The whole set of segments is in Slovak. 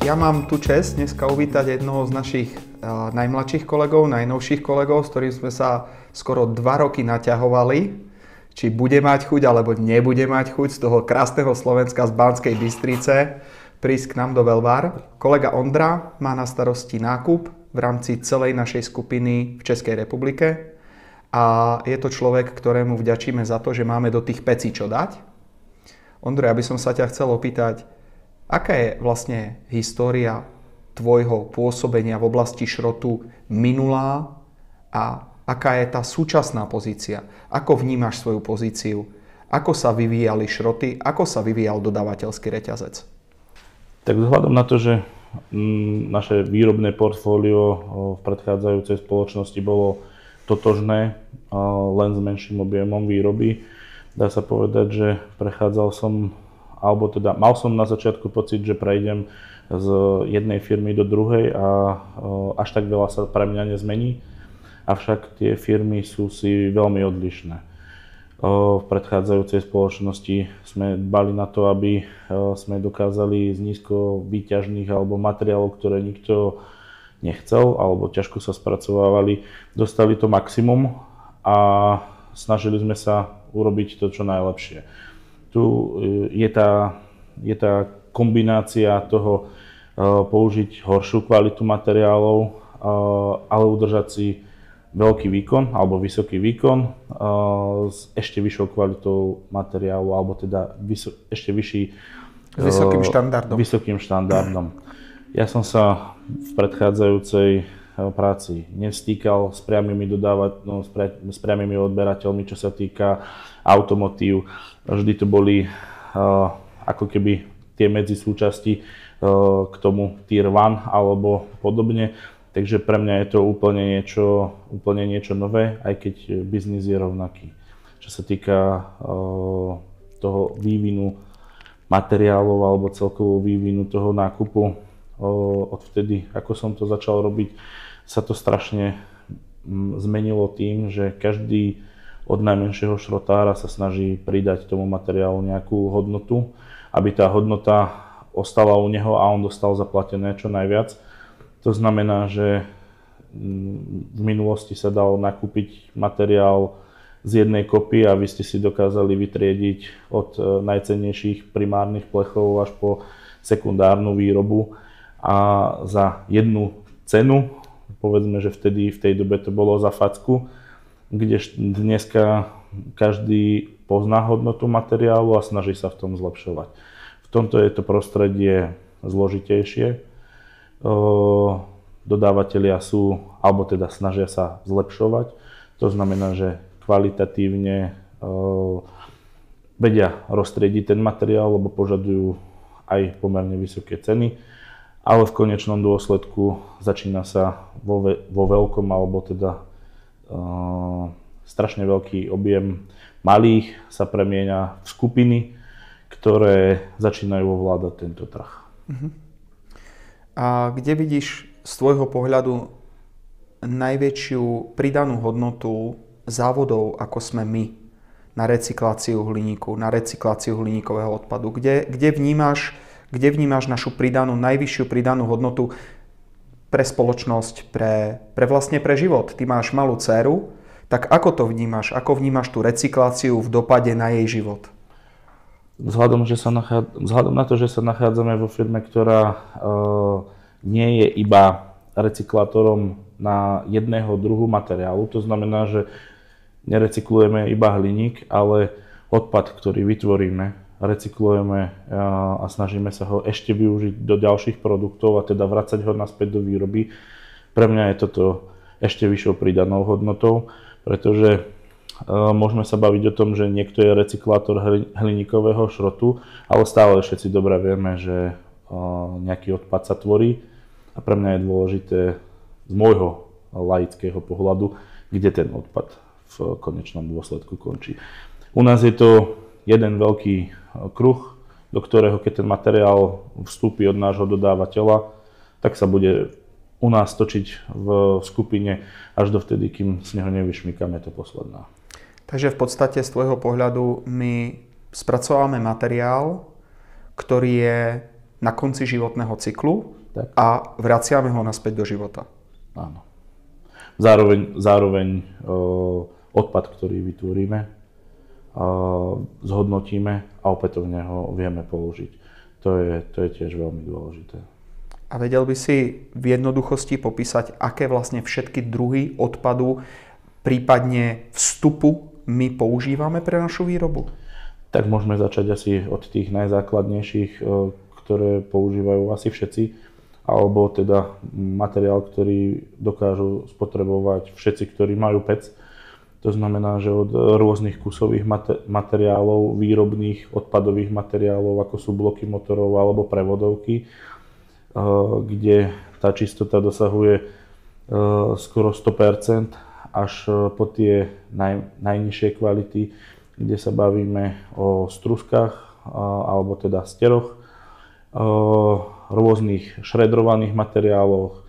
Ja mám tu česť dneska uvítať jednoho z našich najmladších kolegov, najnovších kolegov, s ktorým sme sa skoro 2 roky naťahovali, či bude mať chuť alebo nebude mať chuť z toho krásneho Slovenska z Banskej Bystrice prísť k nám do Velvar. Kolega Ondra má na starosti nákup v rámci celej našej skupiny v Českej republike a je to človek, ktorému vďačíme za to, že máme do tých pecí čo dať. Ondro, ja by som sa ťa chcel opýtať, aká je vlastne história tvojho pôsobenia v oblasti šrotu minulá a aká je tá súčasná pozícia? Ako vnímaš svoju pozíciu? Ako sa vyvíjali šroty? Ako sa vyvíjal dodávateľský reťazec? Tak vzhľadom na to, že naše výrobné portfólio v predchádzajúcej spoločnosti bolo totožné, len s menším objemom výroby, dá sa povedať, že prechádzal som alebo teda mal som na začiatku pocit, že prejdem z jednej firmy do druhej a až tak veľa sa pre mňa nezmení. Avšak tie firmy sú si veľmi odlišné. V predchádzajúcej spoločnosti sme dbali na to, aby sme dokázali z nízko výťažných alebo materiálov, ktoré nikto nechcel alebo ťažko sa spracovávali, dostali to maximum a snažili sme sa urobiť to čo najlepšie. Tu je tá kombinácia toho použiť horšiu kvalitu materiálov, ale udržať si veľký výkon alebo vysoký výkon s ešte vyššou kvalitou materiálu alebo teda ešte vysokým štandardom. Ja som sa v predchádzajúcej práci nevstýkal s priamými odberateľmi, čo sa týka automotív. Vždy to boli ako keby tie medzisúčasti k tomu Tier 1 alebo podobne. Takže pre mňa je to úplne niečo nové, aj keď biznis je rovnaký. Čo sa týka toho vývinu materiálov alebo celkovo vývinu toho nákupu, odvtedy, ako som to začal robiť, sa to strašne zmenilo tým, že každý od najmenšieho šrotára sa snaží pridať tomu materiálu nejakú hodnotu, aby tá hodnota ostala u neho a on dostal zaplatené čo najviac. To znamená, že v minulosti sa dal nakúpiť materiál z jednej kopy a vy ste si dokázali vytriediť od najcennejších primárnych plechov až po sekundárnu výrobu a za jednu cenu, povedzme, že vtedy v tej dobe to bolo za facku, kde dneska každý pozná hodnotu materiálu a snaží sa v tom zlepšovať. V tomto je to prostredie zložitejšie. Dodávateľia sú, alebo teda snažia sa zlepšovať. To znamená, že kvalitatívne vedia roztriediť ten materiál, lebo požadujú aj pomerne vysoké ceny. Ale v konečnom dôsledku začína sa vo veľkom, alebo teda strašne veľký objem malých sa premieňa v skupiny, ktoré začínajú ovládať tento trh. A kde vidíš z tvojho pohľadu najväčšiu pridanú hodnotu závodov, ako sme my, na recykláciu hliníku, na recykláciu hliníkového odpadu? Kde vnímaš našu najvyššiu pridanú hodnotu pre spoločnosť, vlastne pre život? Ty máš malú dcéru, tak ako to vnímaš? Ako vnímaš tú recykláciu v dopade na jej život? Vzhľadom na to, že sa nachádzame vo firme, ktorá nie je iba recyklátorom na jedného druhu materiálu, to znamená, že nerecyklujeme iba hliník, ale odpad, ktorý vytvoríme, recyklujeme a snažíme sa ho ešte využiť do ďalších produktov a teda vracať ho naspäť do výroby. Pre mňa je toto ešte vyššou pridanou hodnotou, pretože môžeme sa baviť o tom, že niekto je recyklátor hliníkového šrotu, ale stále všetci dobre vieme, že nejaký odpad sa tvorí a pre mňa je dôležité z môjho laického pohľadu, kde ten odpad v konečnom dôsledku končí. U nás je to jeden veľký kruh, do ktorého keď ten materiál vstúpi od nášho dodávateľa, tak sa bude u nás točiť v skupine až dovtedy, kým z neho nevyšmykame to posledná. Takže v podstate z tvojho pohľadu my spracovávame materiál, ktorý je na konci životného cyklu a vraciame ho naspäť do života. Áno. Zároveň odpad, ktorý vytvoríme, zhodnotíme a opätovne ho vieme použiť. To je tiež veľmi dôležité. A vedel by si v jednoduchosti popísať, aké vlastne všetky druhy odpadu, prípadne vstupu my používame pre našu výrobu? Tak môžeme začať asi od tých najzákladnejších, ktoré používajú asi všetci, alebo teda materiál, ktorý dokážu spotrebovať všetci, ktorí majú pec. To znamená, že od rôznych kusových materiálov, výrobných odpadových materiálov, ako sú bloky motorov alebo prevodovky, kde tá čistota dosahuje skoro 100%, až po tie najnižšie kvality, kde sa bavíme o struskách alebo teda steroch, rôznych šredrovaných materiáloch,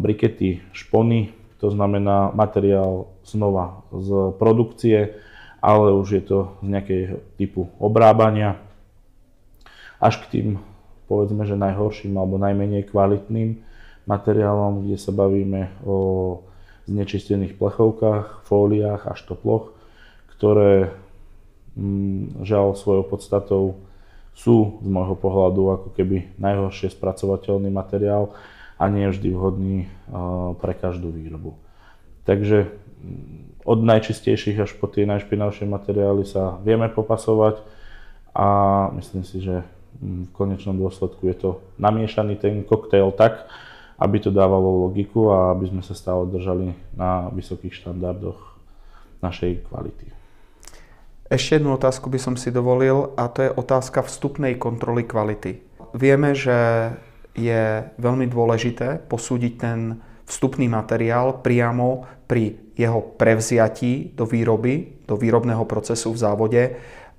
brikety, špony, to znamená materiál znova z produkcie, ale už je to z nejakého typu obrábania, až k tým, povedzme, že najhorším alebo najmenej kvalitným materiálom, kde sa bavíme o znečistených plechovkách, fóliách a štoploch, ktoré žiaľ svojou podstatou sú z môjho pohľadu ako keby najhoršie spracovateľný materiál a nie je vždy vhodný pre každú výrobu. Takže od najčistejších až po tie najšpinavšie materiály sa vieme popasovať a myslím si, že v konečnom dôsledku je to namiešaný ten koktejl tak, aby to dávalo logiku a aby sme sa stále držali na vysokých štandardoch našej kvality. Ešte jednu otázku by som si dovolil a to je otázka vstupnej kontroly kvality. Vieme, že je veľmi dôležité posúdiť ten vstupný materiál priamo pri jeho prevziatí do výroby, do výrobného procesu v závode.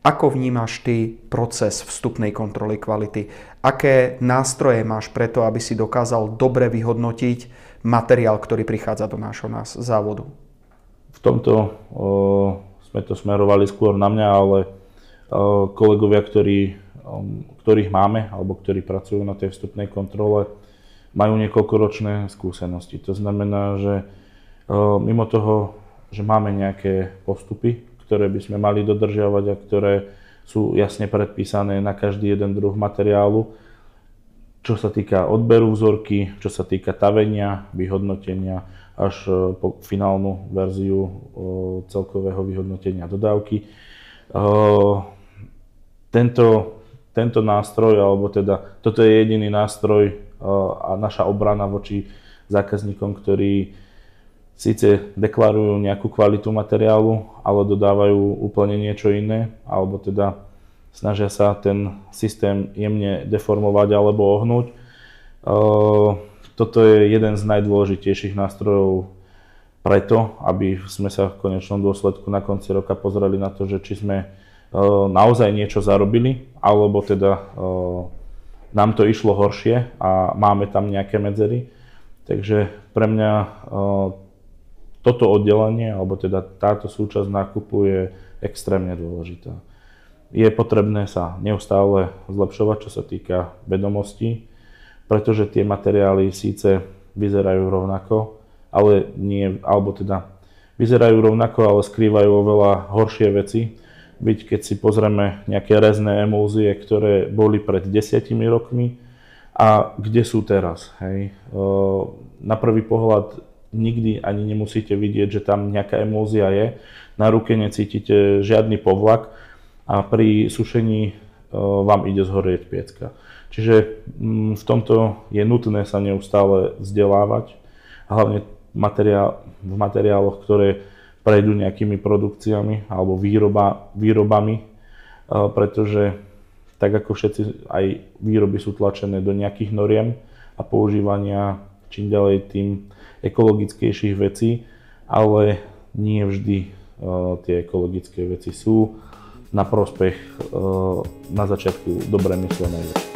Ako vnímaš ty proces vstupnej kontroly kvality? Aké nástroje máš preto, aby si dokázal dobre vyhodnotiť materiál, ktorý prichádza do nášho závodu? V tomto sme to smerovali skôr na mňa, ale kolegovia, ktorých máme alebo ktorí pracujú na tej vstupnej kontrole, majú niekoľkoročné skúsenosti. To znamená, že mimo toho, že máme nejaké postupy, ktoré by sme mali dodržiavať a ktoré sú jasne predpísané na každý jeden druh materiálu, čo sa týka odberu vzorky, čo sa týka tavenia, vyhodnotenia, až po finálnu verziu celkového vyhodnotenia dodávky. Tento nástroj, alebo teda toto je jediný nástroj a naša obrana voči zákazníkom, ktorí síce deklarujú nejakú kvalitu materiálu, ale dodávajú úplne niečo iné, alebo teda snažia sa ten systém jemne deformovať alebo ohnúť. Toto je jeden z najdôležitejších nástrojov preto, aby sme sa v konečnom dôsledku na konci roka pozreli na to, že či sme naozaj niečo zarobili, alebo teda nám to išlo horšie a máme tam nejaké medzery. Takže pre mňa toto oddelenie, alebo teda táto súčasť nákupu je extrémne dôležitá. Je potrebné sa neustále zlepšovať, čo sa týka vedomostí, pretože tie materiály síce vyzerajú rovnako, ale nie, alebo teda vyzerajú rovnako, ale skrývajú oveľa horšie veci. Byť keď si pozrieme nejaké rezné emulzie, ktoré boli pred 10 rokmi a kde sú teraz. Hej. Na prvý pohľad nikdy ani nemusíte vidieť, že tam nejaká emulzia je. Na ruke necítite žiadny povlak a pri sušení vám ide zhorieť piecka. Čiže v tomto je nutné sa neustále vzdelávať, hlavne v materiáloch, ktoré prejdú nejakými produkciami alebo výrobami, pretože tak ako všetci aj výroby sú tlačené do nejakých noriem a používania čím ďalej tým ekologickejších vecí, ale nie vždy tie ekologické veci sú na prospech na začiatku dobre myslené.